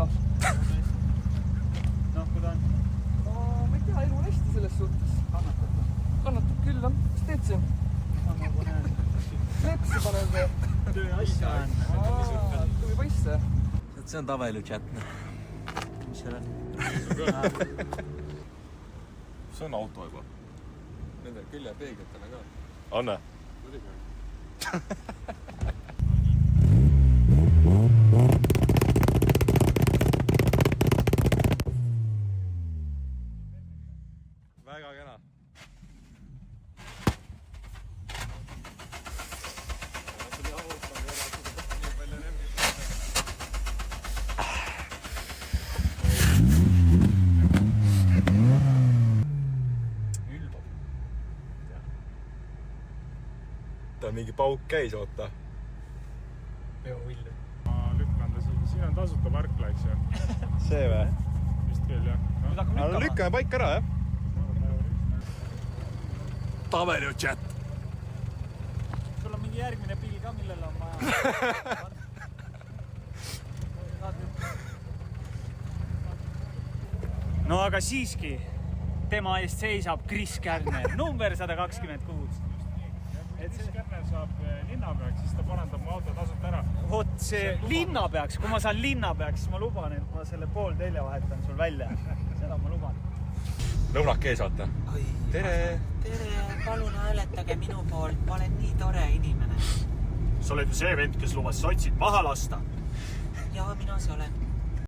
võta. Noh, kui ta on? Ma ei tea, elu on hästi selles suhtes. Kannatab küll, jah. Mis teed siin? Ma nagu näen. Klepsi paned või? Töö asja on. Tuli poisse. See on tavaline chat. Mis seal on? See on auto juba. Nende küljepeeglitele ka. Anne? Väga kena. Ta mingi pauk käis, oota. Peovillu. Ma lükkan ta siin on tasuta parkla, eks ju. See või? Vist küll, jah. Lükkame paik ära, jah? Tavaline chat. Sul on mingi järgmine pill ka, millele on vaja. No aga siiski, tema eest seisab Kris Kärner, number 126. Et siis Kärner saab linnapeaks, siis ta parandab mu auto tasult ära. Vot see linnapeaks, kui ma saan linnapeaks, siis ma luban, et ma selle pool telja vahetan sul välja. Seda ma luban. Lõunak ees, vaata. Tere! Tere, palun hääletage minu poolt, ma olen nii tore inimene. Sa oled ju see vend, kes lubas sotsid maha lasta. Ja mina see olen.